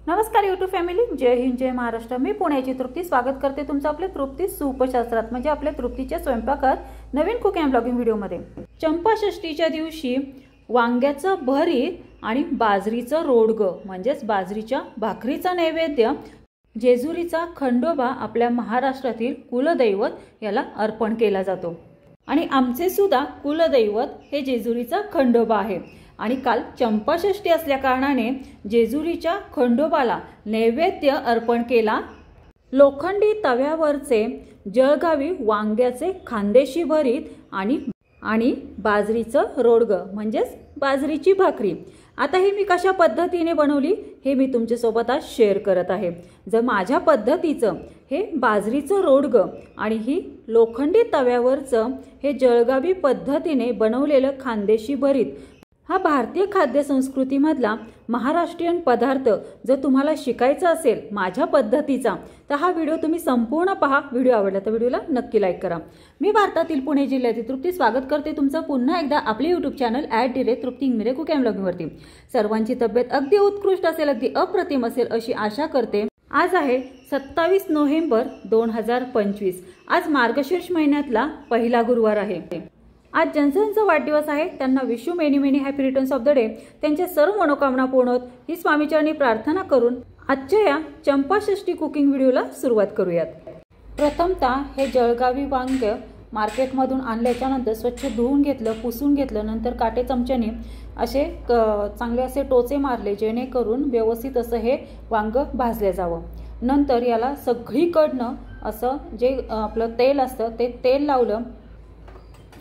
नमस्कार YouTube family, जय हिंद जय महाराष्ट्र। मी पुण्याची तृप्ती स्वागत करते तुमचं आपल्या तृप्ती सुपशास्त्रात म्हणजे आपल्या तृप्तीच्या स्वयंपाकात नवीन कुकिंग ब्लॉगिंग व्हिडिओमध्ये। चंपाषष्ठीच्या दिवशी वांग्याचं भरीत आणि बाजरीचं रोडगं म्हणजेच बाजरीच्या भाकरीचा नैवेद्य जेजुरीचा खंडोबा आपल्या महाराष्ट्रातील कुलदैवत याला अर्पण केला जातो। आणि आमचे सुद्धा कुलदैवत हे जेजुरीचा खंडोबा आहे। आणि काल चंपाषष्ठी असल्या कारणाने जेजुरीच्या खंडोबाला नैवेद्य अर्पण केला। लोखंडी तव्यावरचे जळगावी वांग्याचे खांदेशी भरीत आणि बाजरीचं रोडगं म्हणजेच बाजरीची भाकरी। आता हे मी कशा पद्धतीने बनवली हे मी तुमच्यासोबत आज शेअर करत आहे। जर माझ्या पद्धतीचं हे बाजरीचं रोडगं आणि ही लोखंडी तव्यावरचं हे जळगावी पद्धतीने बनवलेलं खांदेशी भरीत हा भारतीय खाद्य संस्कृतीमधला महाराष्ट्रीयन पदार्थ जर तुम्हाला शिकायचा असेल माझ्या पद्धतीचा तर हा व्हिडिओ तुम्ही संपूर्ण पहा। व्हिडिओ आवडला तर व्हिडिओला नक्की लाईक करा। मी भारतातील पुणे जिल्ह्यातील तृप्ती स्वागत करते तुमचं पुन्हा एकदा आपले यूट्यूब चॅनल @तृप्ती इंगमिरे कुकिंग ब्लॉगिंगवरती। सर्वांची तब्येत अगदी उत्कृष्ट असेल, अगदी अप्रतिम असेल अशी आशा करते। आज आहे 27 नोव्हेंबर 2025। आज मार्गशीर्ष महिन्यातला पहिला गुरुवार आहे। आज ज्यांचा वाढदिवस आहे त्यांना wish you many many happy returns of the day. त्यांच्या सर्व मनोकामना पूर्ण होत ही स्वामीचरणी प्रार्थना करून आजच्या या चंपाषष्ठी कुकिंग व्हिडिओला सुरुवात करूयात। प्रथमतः हे जळगावी वांग मार्केटमधून आणल्याच्या नंतर स्वच्छ धुवून घेतलं, पुसून घेतलं, नंतर काटे चमच्याने असे चांगले असे टोचे मारले जेणेकरून व्यवस्थित असं हे वांग भाजले जावं। नंतर याला सगळीकडनं असं जे आपलं तेल असतं ते तेल लावलं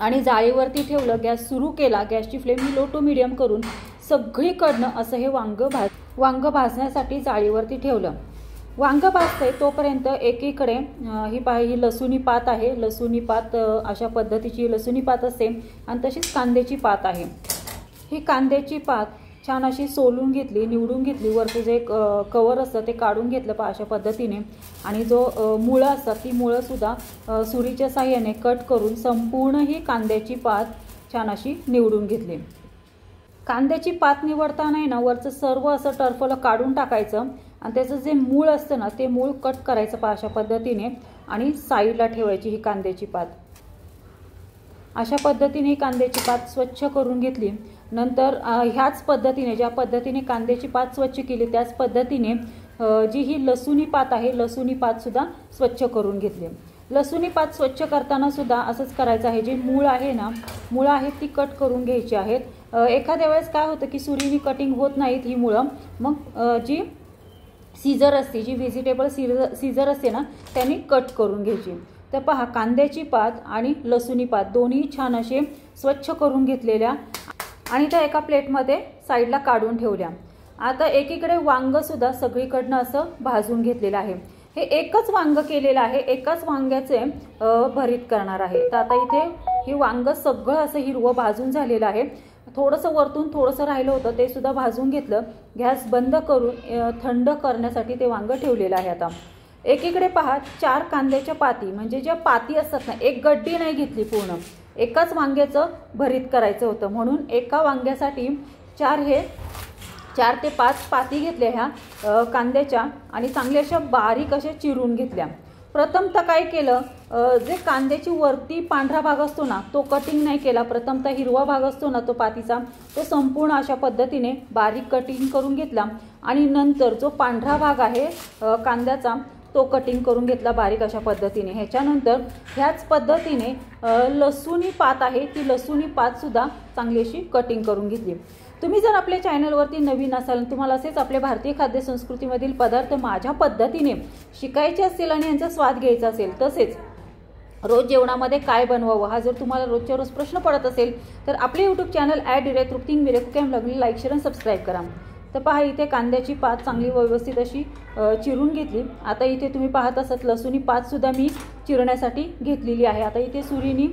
आणि जाळीवरती ठेवलं, गॅस सुरू केला, गॅसची फ्लेम ही लो टू मीडियम करून सगळीकडनं असं हे वांग भाजण्यासाठी जाळीवरती ठेवलं। वांग भाजतंय तोपर्यंत एकीकडे ही लसूणी पात आहे। लसूणी पात अशा पद्धतीची लसूणी पात असते आणि तशीच कांद्याची पात आहे। ही कांद्याची पात छान अशी सोलून घेतली, निवडून घेतली, वरचं जे कवर असतं ते काढून घेतलं अशा पद्धतीने। आणि जो मुळं असतात ती मुळं सुद्धा सुरीच्या साह्याने कट करून संपूर्ण ही कांद्याची पात छान अशी निवडून घेतली। कांद्याची पात निवडताना ना वरचं सर्व असं टर्फलं काढून टाकायचं आणि त्याचं जे मूळ असतं ना ते मूळ कट करायचं अशा पद्धतीने आणि साईडला ठेवायची ही कांद्याची पात। अशा पद्धतीने ही कांद्याची पात स्वच्छ करून घेतली। नंतर ह्याच पद्धतीने ज्या पद्धतीने कांद्याची पात स्वच्छ केली त्याच पद्धतीने जी ही लसूणी पात आहे लसूणी पात सुद्धा स्वच्छ करून घेतली। लसूणी पात स्वच्छ करताना सुद्धा असंच करायचं आहे। जे मूळ आहे ना मुळं आहेत ती कट करून घ्यायची आहेत। एखाद्या वेळेस काय होतं की सुरीने कटिंग होत नाहीत ही मुळं, मग जी सीझर असते जी व्हेजिटेबल सीझर असते ना त्यांनी कट करून घ्यायची। तर पहा कांद्याची पात आणि लसूणी पात दोन्ही छान असे स्वच्छ करून घेतलेल्या आणि त्या एका प्लेटमध्ये साईडला काढून ठेवल्या। आता एकीकडे वांग सुद्धा सगळीकडनं असं भाजून घेतलेलं आहे। हे एकच वांग केलेलं आहे, एकाच वांग्याचे भरीत करणार आहे। तर आता इथे हे वांग सगळं असं हिरवं भाजून झालेलं आहे। थोडंसं वरतून थोडंसं राहिलं होतं ते सुद्धा भाजून घेतलं। गॅस बंद करून थंड करण्यासाठी ते वांग ठेवलेलं आहे। आता एकीकडे पहा 4 कांद्याच्या पाती म्हणजे ज्या पाती असतात ना एक गड्डी नाही घेतली, पूर्ण एकाच वांग्याचं भरीत करायचं होतं म्हणून एका वांग्यासाठी 4 ते 5 पाती घेतल्या ह्या कांद्याच्या आणि चांगल्या अशा बारीक अशा चिरून घेतल्या। प्रथमतः काय केलं, जे कांद्याची वरती पांढरा भाग असतो ना तो कटिंग नाही केला। प्रथमतः हिरवा भाग असतो ना तो पातीचा तो संपूर्ण अशा पद्धतीने बारीक कटिंग करून घेतला आणि नंतर जो पांढरा भाग आहे कांद्याचा तो कटिंग करून घेतला बारीक अशा पद्धतीने। ह्याच्यानंतर ह्याच पद्धतीने लसूणी पात आहे ती लसूणी पात सुद्धा चांगली अशी कटिंग करून घेतली। तुम्ही जर आपल्या चॅनलवरती नवीन असाल तुम्हाला असेच आपल्या भारतीय खाद्य संस्कृतीमधील पदार्थ माझ्या पद्धतीने शिकायचे असतील आणि यांचा स्वाद घ्यायचा असेल, तसेच रोज जेवणामध्ये काय बनवावं हा जर तुम्हाला रोजच्या रोज प्रश्न पडत असेल तर आपले यूट्यूब चॅनल @तृप्ती इंगमिरे कुकिंग ब्लॉगिंग लाईक शेअर आणि सबस्क्राईब करा। तर पहा इथे कांद्याची पात चांगली व्यवस्थित अशी चिरून घेतली। आता इथे तुम्ही पाहत असत लसूणी पात सुद्धा मी चिरण्यासाठी घेतलेली आहे। आता इथे सुरीने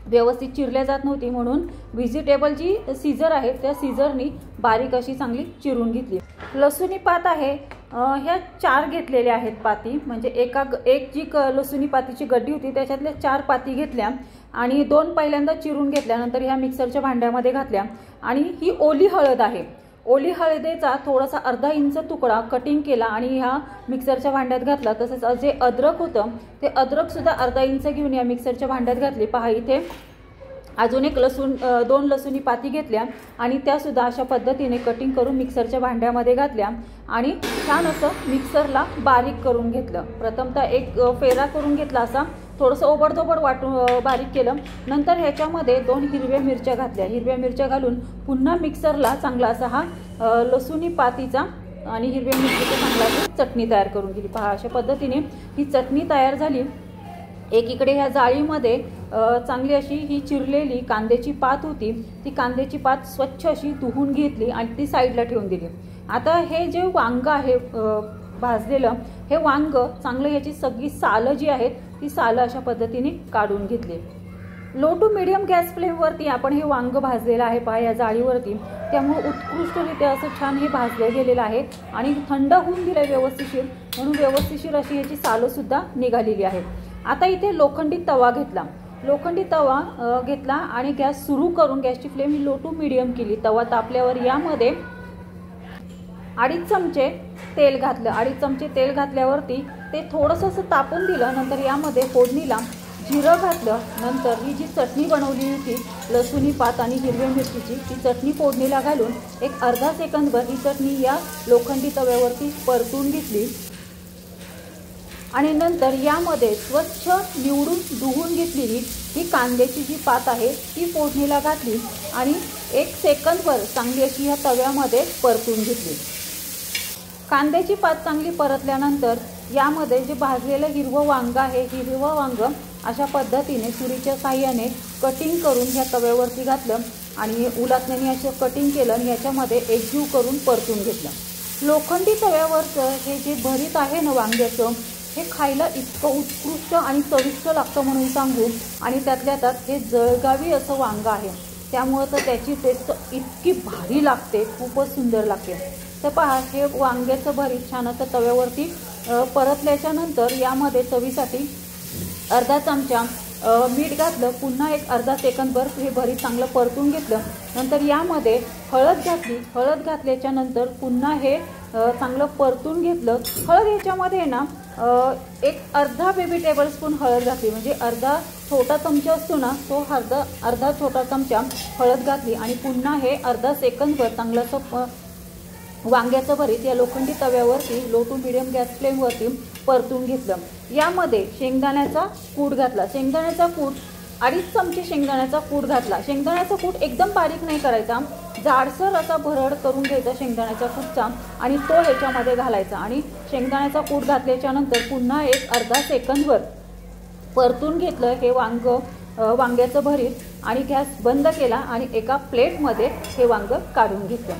व्यवस्थित चिरल्या जात नव्हती म्हणून व्हेजिटेबल जी सीझर आहे त्या सीझरनी बारीक अशी चांगली चिरून घेतली। लसूणी पात आहे ह्या 4 घेतलेल्या आहेत पाती म्हणजे एक जी लसूणी पातीची गड्डी होती त्याच्यातल्या 4 पाती घेतल्या आणि 2 पहिल्यांदा चिरून घेतल्यानंतर ह्या मिक्सरच्या भांड्यामध्ये घातल्या। आणि ही ओली हळद आहे ओली हळदीचा थोडासा अर्धा इंच तुकडा कटिंग केला आणि ह्या मिक्सरच्या भांड्यात घातला। तसेच जे अद्रक होतं ते अद्रक सुद्धा अर्धा इंच घेऊन या मिक्सरच्या भांड्यात घातली। पहा इथे अजून एक लसूण 2 लसूणी पाती घेतल्या आणि त्या सुद्धा अशा पद्धतीने कटिंग करून मिक्सरच्या भांड्यामध्ये घातल्या आणि छान असं मिक्सरला बारीक करून घेतलं। प्रथमतः एक फेरा करून घेतला, असा थोडंसं ओबडधोबड वाटून बारीक केलं। नंतर ह्याच्यामध्ये 2 हिरव्या मिरच्या घातल्या। हिरव्या मिरच्या घालून पुन्हा मिक्सरला चांगला असा हा लसूणी पातीचा आणि हिरव्या मिरचीचा चांगला अशी चटणी तयार करून घेतली। पहा अशा पद्धतीने ही चटणी तयार झाली। एकीकडे ह्या जाळीमध्ये चांगली अशी ही चिरलेली कांद्याची पात होती, ती कांद्याची पात स्वच्छ अशी धुवून घेतली आणि ती साईडला ठेवून दिली। आता हे जे वांग आहे भाजलेलं, हे वांग चांगलं याची सगळी सालं जी आहेत ती सालं अशा पद्धतीने काढून घेतली। लो टू मीडियम गॅस फ्लेमवरती आपण हे वांग भाजलेलं आहे पहा या जाळीवरती, त्यामुळे उत्कृष्टरित्या असं छान हे भाजलं गेलेलं आहे आणि थंड होऊन दिलं व्यवस्थिशीर, म्हणून व्यवस्थिशीर अशी याची सालं सुद्धा निघालेली आहे। आता इथे लोखंडी तवा घेतला। लोखंडी तवा घेतला आणि गॅस सुरू करून गॅसची फ्लेम ही लो टू मीडियम केली। तवा तापल्यावर यामध्ये 2.5 चमचे तेल घातलं। 2.5 चमचे तेल घातल्यावरती ते थोडंसं असं तापून दिलं। नंतर यामध्ये फोडणीला जिरं घातलं। नंतर ही जी चटणी बनवली होती लसूणी पात आणि हिरव्या मिरचीची, ती चटणी फोडणीला घालून एक अर्धा सेकंदभर ही चटणी या लोखंडी तव्यावरती परतून घेतली आणि नंतर यामध्ये स्वच्छ निवडून धुवून घेतलेली ही कांद्याची जी पात आहे ती फोडणीला घातली आणि 1 सेकंदभर चांगली अशी ह्या तव्यामध्ये परतून घेतली। कांद्याची पात चांगली परतल्यानंतर यामध्ये जे भाजलेलं हिरवं वांग आहे, हिरवं वांग अशा पद्धतीने सुरीच्या साहाय्याने कटिंग करून ह्या तव्यावरती घातलं आणि उलटण्याने असं कटिंग केलं आणि याच्यामध्ये एकजीव करून परतून घेतलं। लोखंडी तव्यावरचं हे जे भरीत आहे ना वांग्याचं, हे खायला इतकं उत्कृष्ट आणि चविष्ट लागतं म्हणून सांगू। आणि त्यातल्या त्यात हे जळगावी असं वांग आहे, त्यामुळे तर त्याची टेस्ट इतकी भारी लागते, खूपच सुंदर लागते। तर पहा हे वांग्याचं भरीत छान असं तव्यावरती परतल्याच्या नंतर यामध्ये चवीसाठी अर्धा चमचा मीठ घातलं। पुन्हा एक अर्धा सेकंदभर हे भरीत चांगलं परतून घेतलं। नंतर यामध्ये हळद घातली। हळद घातल्याच्या नंतर पुन्हा हे चांगलं परतून घेतलं। हळद याच्यामध्ये ना एक अर्धा बेबी टेबलस्पून हळद घातली, म्हणजे अर्धा छोटा चमचा असतो ना तो अर्धा छोटा चमचा हळद घातली आणि पुन्हा हे अर्धा सेकंदभर चांगलं असं वांग्याचं भरीत या लोखंडी तव्यावरती लो टू मीडियम गॅस फ्लेमवरती परतून घेतलं। यामध्ये शेंगदाण्याचा कूट घातला। शेंगदाण्याचा कूट 2.5 चमचे शेंगदाण्याचा कूट घातला। शेंगदाण्याचा कूट एकदम बारीक नाही करायचा, जाडसर असा भरड करून घ्यायचा शेंगदाण्याच्या कूटचा आणि तो ह्याच्यामध्ये घालायचा आणि शेंगदाण्याचा कूट घातल्याच्या नंतर पुन्हा एक अर्धा सेकंदभर परतून घेतलं हे वांग्याचं भरीत आणि गॅस बंद केला आणि एका प्लेटमध्ये हे वांग काढून घेतलं।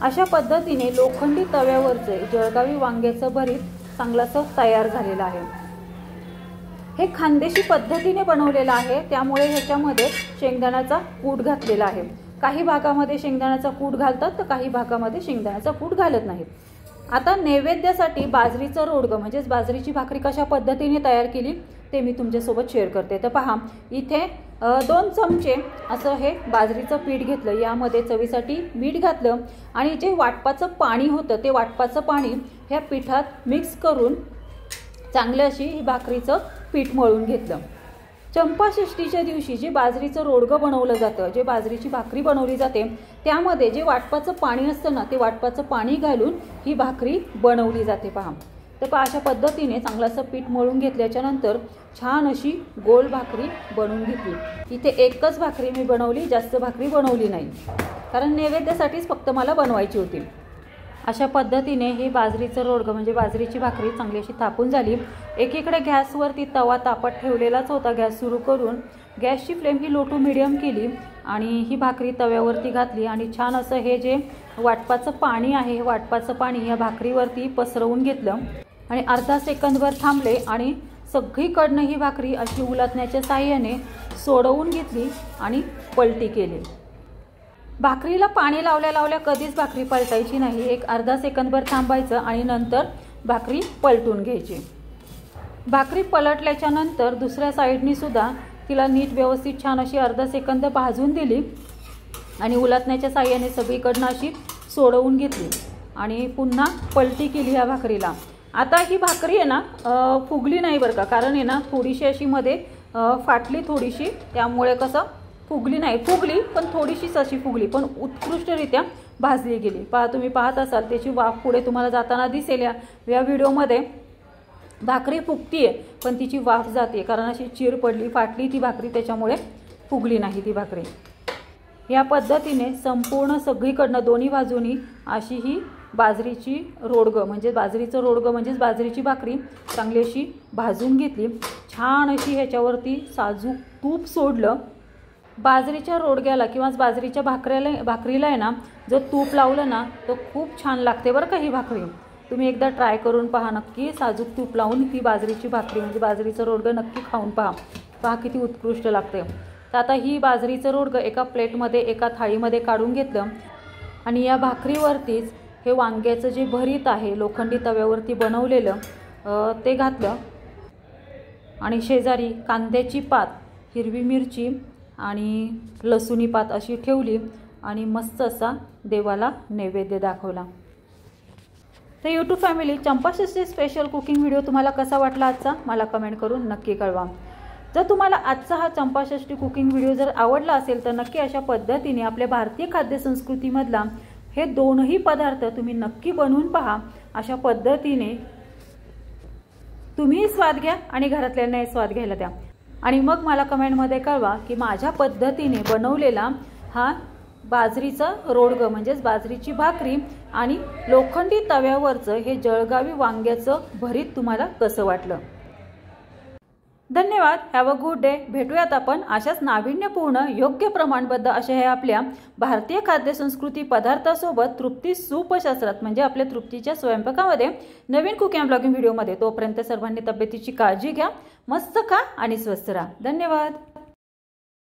अशा पद्धतीने लोखंडी तव्यावरचे जळगावी वांग्याचं भरीत चांगलंसं तयार झालेलं आहे। हे खानदेशी पद्धतीने बनवलेलं आहे, त्यामुळे ह्याच्यामध्ये शेंगदाण्याचा कूट घातलेला आहे। काही भागामध्ये शेंगदाण्याचा कूट घालतात तर काही भागामध्ये शेंगदाण्याचा कूट घालत नाहीत। आता नैवेद्यासाठी बाजरीचं रोडगं म्हणजेच बाजरीची भाकरी कशा पद्धतीने तयार केली ते मी तुमच्यासोबत शेअर करते। तर पहा इथे 2 चमचे असं हे बाजरीचं पीठ घेतलं। यामध्ये चवीसाठी मीठ घातलं आणि जे वाटपाचं पाणी होतं ते वाटपाचं पाणी ह्या पिठात मिक्स करून चांगलं अशी ही भाकरीचं पीठ मळून घेतलं। चंपाषष्ठीच्या दिवशी जे बाजरीचं रोडगं बनवलं जातं, जे बाजरीची भाकरी बनवली जाते, त्यामध्ये जे वाटपाचं पाणी असतं ना ते वाटपाचं पाणी घालून ही भाकरी बनवली जाते। पहा तर पहा अशा पद्धतीने चांगलं असं पीठ मळून घेतल्याच्या नंतर छान अशी गोल भाकरी बनवून घेतली। इथे एकच भाकरी मी बनवली, जास्त भाकरी बनवली नाही, कारण नैवेद्यासाठीच फक्त मला बनवायची होती। अशा पद्धतीने हे बाजरीचं रोडगं म्हणजे बाजरीची भाकरी चांगली अशी थापून झाली। एकीकडे गॅसवरती तवा तापत ठेवलेलाच होता। गॅस सुरू करून गॅसची फ्लेम ही लो टू मीडियम केली आणि ही भाकरी तव्यावरती घातली आणि छान असं हे जे वाटपाचं पाणी आहे, वाटपाचं पाणी या भाकरीवरती पसरवून घेतलं आणि अर्धा सेकंदभर थांबले आणि सगळीकडनं ही भाकरी अशी उलटण्याच्या साहाय्याने सोडवून घेतली आणि पलटी केली। भाकरीला पाणी लावल्या लावल्या कधीच भाकरी पलटायची नाही, एक अर्धा सेकंदभर थांबायचं आणि नंतर भाकरी पलटून घ्यायची। भाकरी पलटल्याच्या नंतर दुसऱ्या साईडनी सुद्धा तिला नीट व्यवस्थित छान अशी अर्धा सेकंद भाजून दिली आणि उलटण्याच्या साहाय्याने सगळीकडनं अशी सोडवून घेतली आणि पुन्हा पलटी केली ह्या भाकरीला। आता ही भाकरी आहे ना फुगली नाही बरं का, कारण आहे ना थोडीशी अशी मध्ये फाटली थोडीशी, त्यामुळे कसं फुगली नाही, फुगली पण थोडीशीच अशी फुगली, पण उत्कृष्टरित्या भाजली गेली। तुम्ही पाहत असाल त्याची वाफ पुढे तुम्हाला जाताना दिसेल या व्हिडिओमध्ये। भाकरी फुगतीये पण तिची वाफ जाते, कारण अशी चीर पडली फाटली ती भाकरी, त्याच्यामुळे फुगली नाही ती भाकरी। या पद्धतीने संपूर्ण सगळीकडनं दोन्ही बाजूनी अशी ही बाजरीची रोडगं म्हणजे बाजरीचं रोडगं म्हणजेच बाजरीची भाकरी चांगली अशी भाजून घेतली। छान अशी ह्याच्यावरती साजूक तूप सोडलं। बाजरीच्या रोडग्याला किंवा बाजरीच्या भाकरीला आहे ना जर तूप लावलं ना तर खूप छान लागते बरं का ही भाकरी। तुम्ही एकदा ट्राय करून पहा नक्की, साजूक तूप लावून ती बाजरीची भाकरी म्हणजे बाजरीचं रोडगं नक्की खाऊन पहा किती उत्कृष्ट लागते। तर आता ही बाजरीचं रोडगं एका प्लेटमध्ये एका थाळीमध्ये काढून घेतलं आणि या भाकरीवरतीच हे वांग्याचं जे भरीत आहे लोखंडी तव्यावरती बनवलेलं ते घातलं आणि शेजारी कांद्याची पात, हिरवी मिरची आणि लसूणी पात अशी ठेवली आणि मस्त असा देवाला नैवेद्य दाखवला। तर YouTube family, Champashashti special cooking video तुम्हाला कसा वाटला आजचा मला कमेंट करून नक्की कळवा। जर तुम्हाला आजचा हा चंपाषष्ठी कुकिंग व्हिडिओ जर आवडला असेल तर नक्की अशा पद्धतीने आपल्या भारतीय खाद्यसंस्कृतीमधला हे दोनही पदार्थ तुम्ही नक्की बनवून पहा। अशा पद्धतीने तुम्ही स्वाद घ्या आणि घरातल्यांनाही स्वाद घ्यायला द्या आणि मग मला कमेंटमध्ये कळवा की माझ्या पद्धतीने बनवलेला हा बाजरीचा रोडगं म्हणजेच बाजरीची भाकरी आणि लोखंडी तव्यावरचं हे जळगावी वांग्याचं भरीत तुम्हाला कसं वाटलं। धन्यवाद। Have a good day. भेटूयात आपण अशाच नाविन्यपूर्ण योग्य प्रमाणबद्ध अशा हे आपल्या भारतीय खाद्यसंस्कृती पदार्थासोबत तृप्ती सूपशास्त्रात म्हणजे आपल्या तृप्तीच्या स्वयंपाकामध्ये नवीन कुकिंग ब्लॉगिंग व्हिडिओमध्ये। तोपर्यंत सर्वांनी तब्येतीची काळजी घ्या, मस्त खा आणि स्वस्थ राहा। धन्यवाद।